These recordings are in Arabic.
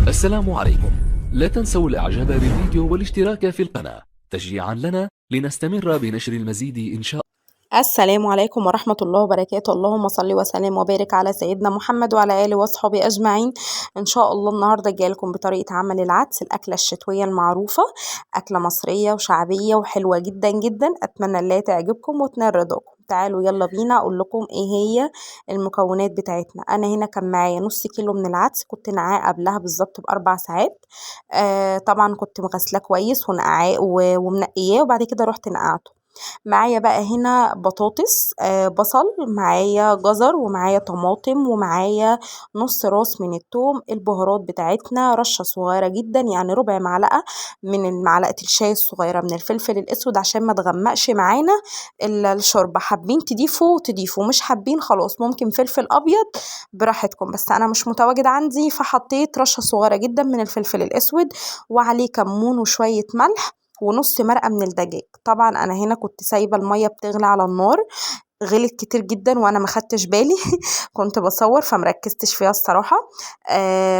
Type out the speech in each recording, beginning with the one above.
السلام عليكم. لا تنسوا الاعجاب بالفيديو والاشتراك في القناة تشجيعا لنا لنستمر بنشر المزيد إن شاء الله. السلام عليكم ورحمة الله وبركاته. اللهم صل وسلم وبارك على سيدنا محمد وعلى آله وصحبه أجمعين. إن شاء الله النهاردة جايلكم بطريقة عمل العدس، الأكلة الشتوية المعروفة، أكلة مصرية وشعبية وحلوة جدا جدا. أتمنى الله تعجبكم وتنال رضاكم. تعالوا يلا بينا أقول لكم إيه هي المكونات بتاعتنا. أنا هنا كان معايا نص كيلو من العدس، كنت نقعاه قبلها بالظبط ب4 ساعات. طبعا كنت مغسلاه كويس ونقعاه ومنقياه، وبعد كده رحت نقعته. معايا بقى هنا بطاطس، بصل، معايا جزر، ومعايا طماطم، ومعايا نص راس من الثوم. البهارات بتاعتنا رشة صغيرة جدا، يعني ربع معلقة من معلقة الشاي الصغيرة من الفلفل الأسود عشان ما تغمقش معانا الشوربة. حابين تضيفوا، مش حابين خلاص ممكن فلفل أبيض براحتكم، بس أنا مش متواجد عندي فحطيت رشة صغيرة جدا من الفلفل الأسود، وعليه كمون وشوية ملح ونص مرقة من الدجاج. طبعا انا هنا كنت سايبة المية بتغلي على النار، غلت كتير جدا وانا ما خدتش بالي كنت بصور فمركزتش فيها الصراحه.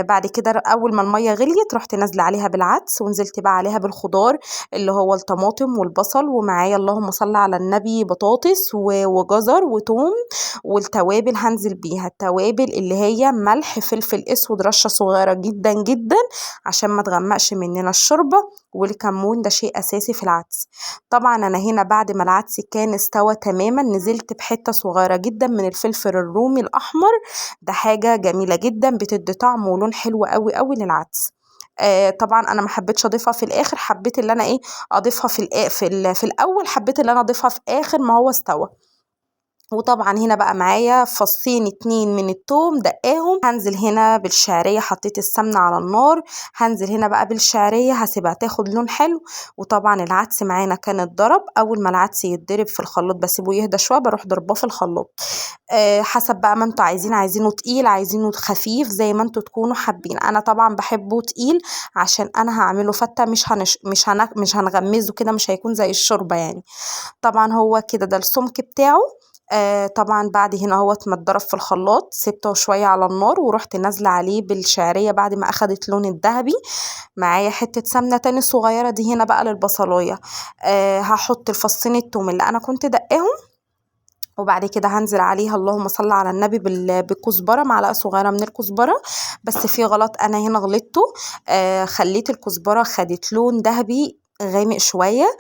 بعد كده اول ما الميه غليت رحت نازله عليها بالعدس، ونزلت بقى عليها بالخضار اللي هو الطماطم والبصل، ومعايا اللهم صل على النبي بطاطس وجزر وتوم، والتوابل هنزل بيها. التوابل اللي هي ملح، فلفل اسود رشه صغيره جدا جدا عشان ما تغمقش مننا الشوربه، والكمون ده شيء اساسي في العدس. طبعا انا هنا بعد ما العدس كان استوى تماما نزلت بحتة صغيرة جدا من الفلفل الرومي الأحمر، ده حاجة جميلة جدا بتدي طعم ولون حلو قوي قوي للعدس. طبعا انا ما حبيتش اضيفها في الاخر، حبيت اللي انا اضيفها في الاول، حبيت اللي انا اضيفها في اخر ما هو استوى. وطبعا هنا بقى معايا فصين 2 من التوم دقاهم. هنزل هنا بالشعرية، حطيت السمنة على النار، هنزل هنا بقى بالشعرية هسيبها تاخد لون حلو. وطبعا العدس معانا كان اتضرب، اول ما العدس يتضرب في الخلاط بسيبه يهدى شوية بروح ضرباه في الخلاط. حسب بقى ما انتوا عايزينه تقيل، عايزينه خفيف، زي ما انتوا تكونوا حابين. انا طبعا بحبه تقيل عشان انا هعمله فتة، مش هنغمزه كده، مش هيكون زي الشوربة يعني. طبعا هو كده ده السمك بتاعه. طبعا بعد هنا هو اتضرب في الخلاط، سبته شوية على النار ورحت نازلة عليه بالشعرية بعد ما أخدت لون الذهبي. معايا حتة سمنة تاني صغيرة دي هنا بقى للبصلاية. هحط الفصين التوم اللي أنا كنت دقاهم، وبعد كده هنزل عليها اللهم صل على النبي بالكزبرة، معلقة صغيرة من الكزبرة. بس في غلط أنا هنا غلطته، خليت الكزبرة خدت لون ذهبي غامق شوية.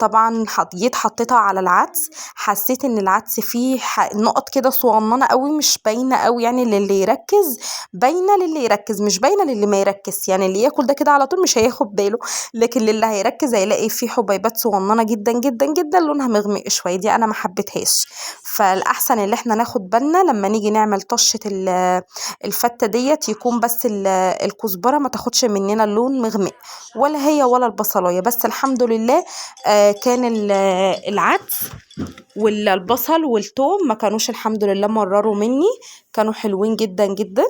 طبعا جيت حطيتها على العدس، حسيت ان العدس فيه نقط كده صغننة قوي مش باينة قوي، يعني للي يركز باينة، للي يركز مش باينة، للي ما يركز يعني اللي ياكل ده كده على طول مش هياخد باله، لكن للي هيركز هيلاقي فيه حبيبات صغننة جدا جدا جدا لونها مغمق شوية، دي انا ما حبيتهاش. فالاحسن اللي احنا ناخد بالنا لما نيجي نعمل طشة الفتة ديت يكون بس الكزبرة ما تاخدش مننا اللون مغمق، ولا هي ولا البصلايه. بس الحمد لله كان العدس والبصل والثوم ما كانوش الحمد لله مرروا مني، كانوا حلوين جدا جدا.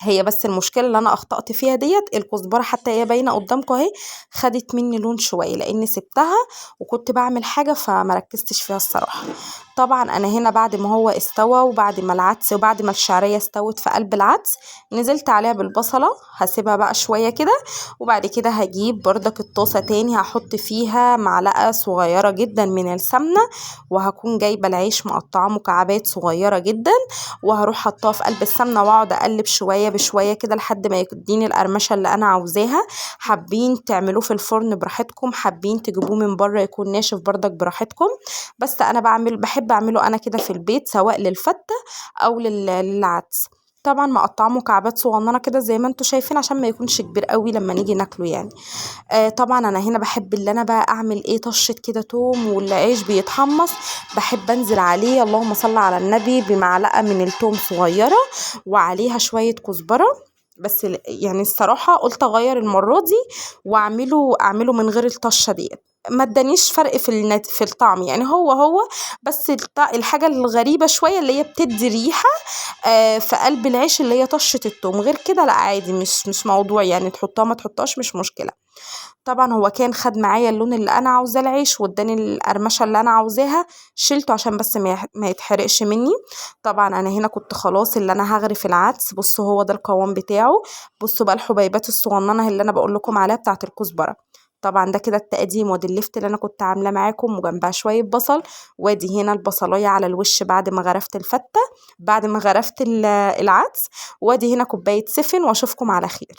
هي بس المشكله اللي انا اخطأت فيها ديت الكزبره، حتى هي باينه قدامكم اهي، خدت مني لون شويه لاني سبتها وكنت بعمل حاجه فما ركزتش فيها الصراحه. طبعا انا هنا بعد ما هو استوى، وبعد ما العدس وبعد ما الشعريه استوت في قلب العدس، نزلت عليها بالبصله، هسيبها بقى شويه كده. وبعد كده هجيب بردك الطاسه تاني، هحط فيها معلقه صغيره جدا من السمنه، وهكون جايبه العيش مقطعاه مكعبات صغيره جدا، وهروح حطاه في قلب السمنه واقعد اقلب شويه بشويه كده لحد ما يديني القرمشه اللي انا عاوزاها. حابين تعملوه في الفرن براحتكم، حابين تجيبوه من بره يكون ناشف بردك براحتكم، بس انا بحب اعمله انا كده في البيت سواء للفته او للعدس. طبعا مقطعه مكعبات صغننه كده زي ما انتم شايفين عشان ما يكونش كبير قوي لما نيجي ناكله يعني. طبعا انا هنا بحب اللي انا بقى اعمل طشه كده توم والعيش بيتحمص، بحب انزل عليه اللهم صل على النبي بمعلقه من التوم صغيره وعليها شويه كزبره. بس يعني الصراحه قلت اغير المره دي واعمله من غير الطشه ديت. ما ادانيش فرق في الطعم، يعني هو بس الحاجة الغريبة شوية اللي هي بتدي ريحة في قلب العيش اللي هي طشة التوم، غير كده لا عادي، مش موضوع يعني، تحطها ما تحطهاش مش مشكلة. طبعا هو كان خد معايا اللون اللي انا عاوزاه العيش، واداني القرمشه اللي انا عاوزاها، شلته عشان بس ما يتحرقش مني. طبعا انا هنا كنت خلاص اللي انا هغرف العدس. بصوا هو ده القوام بتاعه. بصوا بقى الحبيبات الصغننه اللي انا بقول لكم عليها بتاعه الكزبره. طبعا ده كده التقديم، وادي اللفت اللي انا كنت عاملاه معاكم، وجنبها شويه بصل، وادي هنا البصلايه على الوش بعد ما غرفت الفته، بعد ما غرفت العدس، وادي هنا كوبايه سفن، واشوفكم على خير.